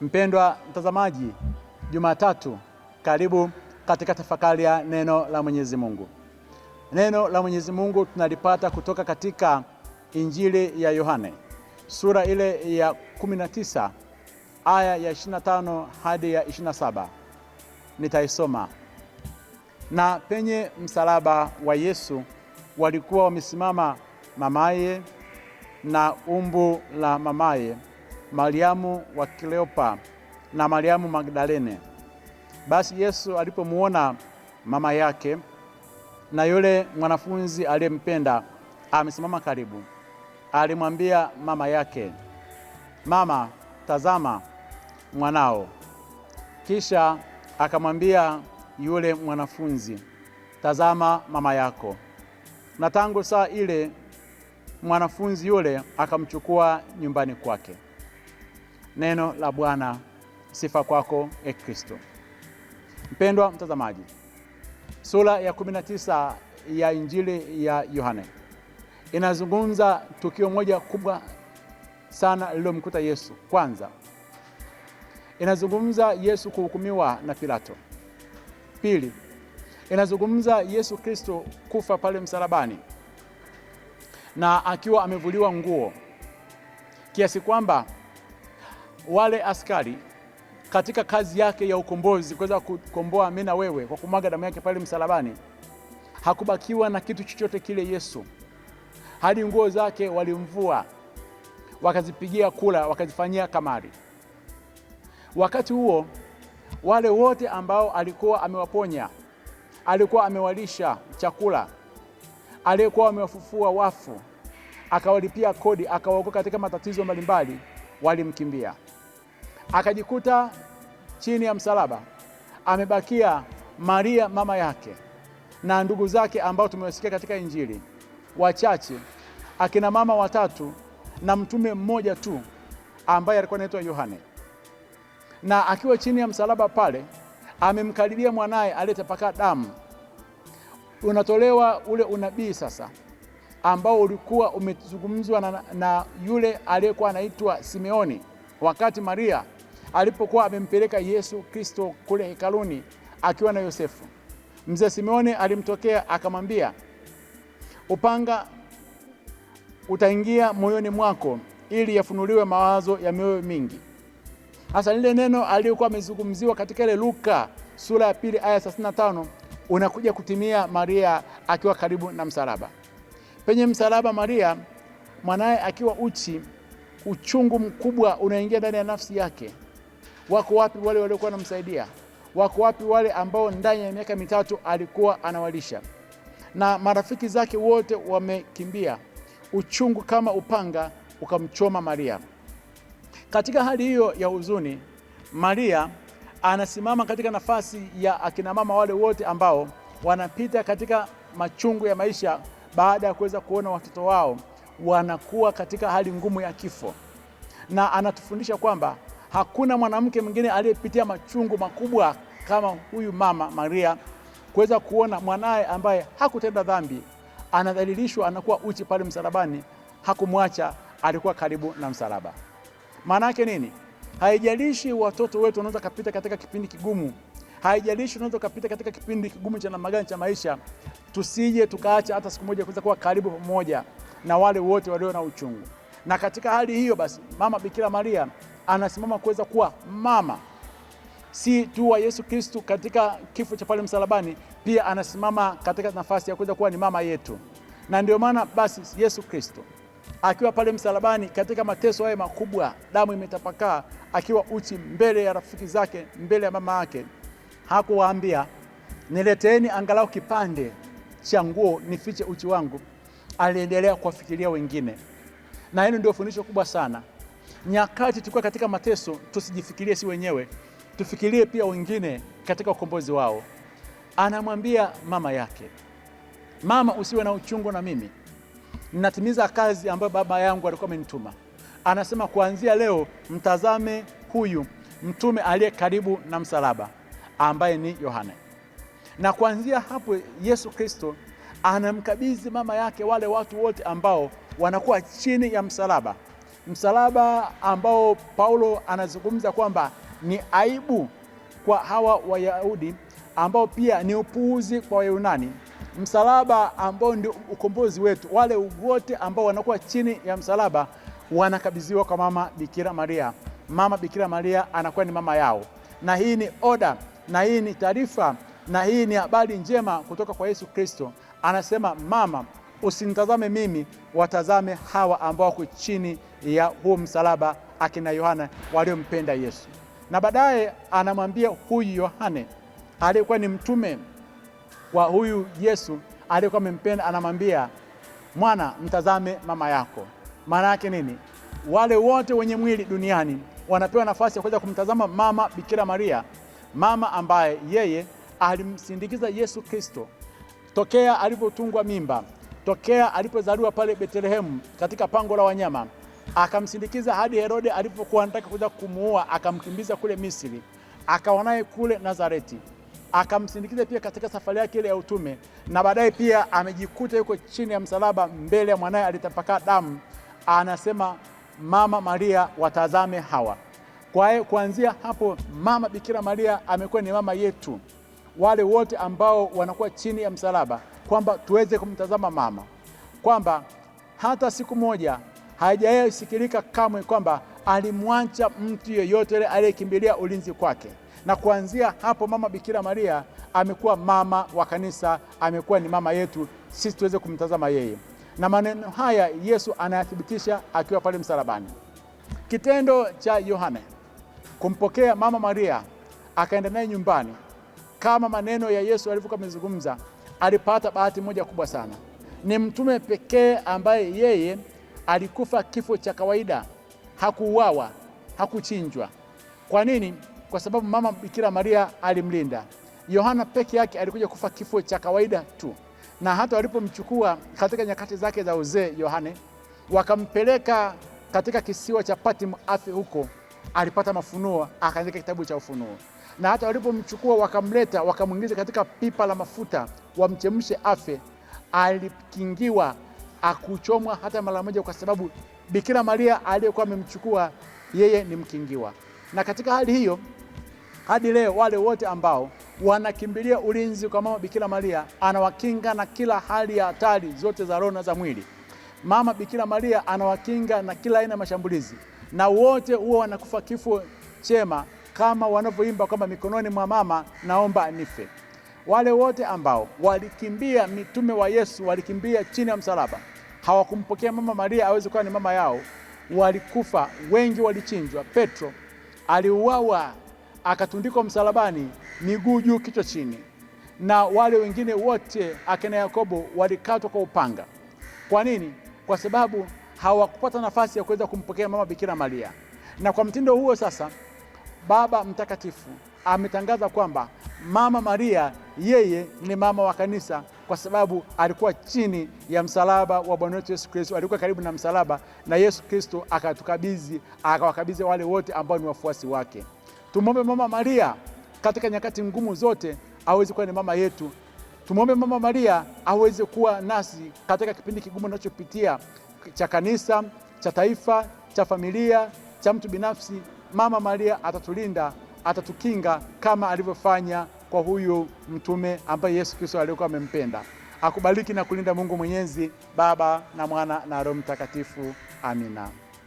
Mpendwa mtazamaji, Jumatatu, karibu katika tafakari ya neno la Mwenyezi Mungu. Neno la Mwenyezi Mungu tunalipata kutoka katika Injili ya Yohane, sura ile ya 19 aya ya 25 hadi ya 27. Nitaisoma. Na penye msalaba wa Yesu walikuwa wamesimama mamaye na umbu la mamaye, Mariamu wa Kleopa na Mariamu Magdalene. Basi Yesu alipomuona mama yake na yule mwanafunzi aliyempenda amesimama karibu, alimwambia mama yake, "Mama, tazama mwanao." Kisha akamwambia yule mwanafunzi, "Tazama mama yako." Na tangu saa ile mwanafunzi yule akamchukua nyumbani kwake. Neno la Bwana. Sifa kwako, e Kristo. Mpendwa mtazamaji, sura ya 19 ya Injili ya Yohane inazungumza tukio moja kubwa sana lililomkuta Yesu. Kwanza, inazungumza Yesu kuhukumiwa na Pilato. Pili, inazungumza Yesu Kristo kufa pale msalabani na akiwa amevuliwa nguo, kiasi kwamba wale askari katika kazi yake ya ukombozi, kuweza kukomboa mimi na wewe kwa kumwaga damu yake pale msalabani, hakubakiwa na kitu chochote kile Yesu, hadi nguo zake walimvua, wakazipigia kula, wakazifanyia kamari. Wakati huo wale wote ambao alikuwa amewaponya, alikuwa amewalisha chakula, alikuwa amewafufua wafu, akawalipia kodi, akawaokoa katika matatizo mbalimbali, walimkimbia. Akajikuta chini ya msalaba amebakia Maria mama yake na ndugu zake ambao tumewasikia katika Injili, wachache, akina mama watatu na mtume mmoja tu ambaye alikuwa anaitwa Yohane. Na akiwa chini ya msalaba pale, amemkaribia mwanaye aliyetapaka damu. Unatolewa ule unabii sasa ambao ulikuwa umezungumzwa na yule aliyekuwa anaitwa Simeoni, wakati Maria alipokuwa amempeleka Yesu Kristo kule hekaluni akiwa na Yosefu. Mzee Simeoni alimtokea akamwambia, "Upanga utaingia moyoni mwako ili yafunuliwe mawazo ya mioyo mingi." Hasa lile neno aliyokuwa amezungumziwa katika ile Luka sura ya 2 aya 35 unakuja kutimia Maria akiwa karibu na msalaba. Penye msalaba Maria, mwanae akiwa uchi, uchungu mkubwa unaingia ndani ya nafsi yake. Wako wapi wale waliokuwa wanamsaidia? Wako wapi wale ambao ndani ya miaka mitatu alikuwa anawalisha? Na marafiki zake wote wamekimbia. Uchungu kama upanga ukamchoma Maria. Katika hali hiyo ya huzuni, Maria anasimama katika nafasi ya akina mama wale wote ambao wanapita katika machungu ya maisha baada ya kuweza kuona watoto wao wanakuwa katika hali ngumu ya kifo. Na anatufundisha kwamba hakuna mwanamke mwingine aliyepitia machungu makubwa kama huyu mama Maria, kuweza kuona mwanae ambaye hakutenda dhambi anadhalilishwa, anakuwa uchi pale msalabani. Hakumwacha, alikuwa karibu na msalaba. Maana yake nini? Haijalishi watoto wetu wanaweza kupita katika kipindi kigumu, haijalishi unaweza kupita katika kipindi kigumu cha namna gani cha maisha, tusije tukaacha hata siku moja kuweza kuwa karibu pamoja na wale wote walio na uchungu. Na katika hali hiyo basi, mama Bikira Maria anasimama kuweza kuwa mama si tu wa Yesu Kristo katika kifo cha pale msalabani, pia anasimama katika nafasi ya kuweza kuwa ni mama yetu. Na ndio maana basi Yesu Kristo akiwa pale msalabani katika mateso haya makubwa, damu imetapakaa, akiwa uchi mbele ya rafiki zake, mbele ya mama yake, hakuwaambia, "Nileteeni angalau kipande cha nguo nifiche uchi wangu." Aliendelea kuwafikiria wengine. Na hilo ndio fundisho kubwa sana. Nyakati tulikuwa katika mateso, tusijifikirie si wenyewe, tufikirie pia wengine katika ukombozi wao. Anamwambia mama yake, "Mama, usiwe na uchungu na mimi. Ninatimiza kazi ambayo baba yangu alikuwa amenituma." Anasema kuanzia leo mtazame huyu mtume aliye karibu na msalaba ambaye ni Yohane. Na kuanzia hapo Yesu Kristo anamkabidhi mama yake wale watu wote ambao wanakuwa chini ya msalaba, msalaba ambao Paulo anazungumza kwamba ni aibu kwa hawa Wayahudi, ambao pia ni upuuzi kwa Wayunani, msalaba ambao ndio ukombozi wetu. Wale wote ambao wanakuwa chini ya msalaba wanakabidhiwa kwa mama Bikira Maria. Mama Bikira Maria anakuwa ni mama yao, na hii ni oda, na hii ni taarifa, na hii ni habari njema kutoka kwa Yesu Kristo. Anasema, mama, usinitazame mimi, watazame hawa ambao wako chini ya huo msalaba, akina Yohana waliompenda Yesu. Na baadaye anamwambia huyu Yohane aliyekuwa ni mtume wa huyu Yesu aliyekuwa amempenda, anamwambia, mwana, mtazame mama yako. Maana yake nini? Wale wote wenye mwili duniani wanapewa nafasi ya kuweza kumtazama mama Bikira Maria, mama ambaye yeye alimsindikiza Yesu Kristo tokea alipotungwa mimba, tokea alipozaliwa pale Betlehemu katika pango la wanyama, akamsindikiza hadi Herode alipokuwa anataka kuja kumuua, akamkimbiza kule Misri, akawa naye kule Nazareti, akamsindikiza pia katika safari yake ile ya utume, na baadaye pia amejikuta yuko chini ya msalaba mbele ya mwanae alitapakaa damu. Anasema, mama Maria, watazame hawa. Kwa hiyo kuanzia hapo mama Bikira Maria amekuwa ni mama yetu, wale wote ambao wanakuwa chini ya msalaba, kwamba tuweze kumtazama mama, kwamba hata siku moja haijawahi sikilika kamwe kwamba alimwacha mtu yeyote ile aliyekimbilia ulinzi kwake. Na kuanzia hapo mama Bikira Maria amekuwa mama wa kanisa, amekuwa ni mama yetu sisi tuweze kumtazama yeye. Na maneno haya Yesu anayathibitisha akiwa pale msalabani. Kitendo cha Yohane kumpokea mama Maria akaenda naye nyumbani, kama maneno ya Yesu alivyokuwa amezungumza, alipata bahati moja kubwa sana. Ni mtume pekee ambaye yeye alikufa kifo cha kawaida, hakuuawa, hakuchinjwa. Kwa nini? Kwa sababu mama Bikira Maria alimlinda. Yohana peke yake alikuja kufa kifo cha kawaida tu, na hata walipomchukua katika nyakati zake za uzee Yohane, wakampeleka katika kisiwa cha Patmo afe huko, alipata mafunuo, akaandika kitabu cha Ufunuo. Na hata walipomchukua wakamleta, wakamwingiza katika pipa la mafuta wamchemshe afe, alikingiwa, akuchomwa hata mara moja, kwa sababu Bikira Maria aliyekuwa amemchukua yeye ni mkingiwa. Na katika hali hiyo hadi leo wale wote ambao wanakimbilia ulinzi kwa mama Bikira Maria, anawakinga na kila hali ya hatari zote za roho na za mwili. Mama Bikira Maria anawakinga na kila aina mashambulizi, na wote huwa wanakufa kifo chema, kama wanavyoimba kwamba mikononi mwa mama naomba nife. Wale wote ambao walikimbia mitume wa Yesu, walikimbia chini ya msalaba, hawakumpokea mama Maria aweze kuwa ni mama yao, walikufa. Wengi walichinjwa. Petro aliuawa akatundikwa msalabani, miguu juu kichwa chini, na wale wengine wote akina Yakobo walikatwa kwa upanga. Kwa nini? Kwa sababu hawakupata nafasi ya kuweza kumpokea mama Bikira Maria. Na kwa mtindo huo sasa Baba Mtakatifu ametangaza kwamba mama Maria yeye ni mama wa kanisa, kwa sababu alikuwa chini ya msalaba wa Bwana wetu Yesu Kristo, alikuwa karibu na msalaba, na Yesu Kristo akawakabidhi wale wote ambao ni wafuasi wake. Tumwombe mama Maria katika nyakati ngumu zote aweze kuwa ni mama yetu. Tumwombe mama Maria aweze kuwa nasi katika kipindi kigumu tunachopitia, cha kanisa, cha taifa, cha familia, cha mtu binafsi. Mama Maria atatulinda, atatukinga kama alivyofanya kwa huyu mtume ambaye Yesu Kristo alikuwa amempenda. Akubariki na kulinda Mungu Mwenyezi, Baba na Mwana na Roho Mtakatifu. Amina.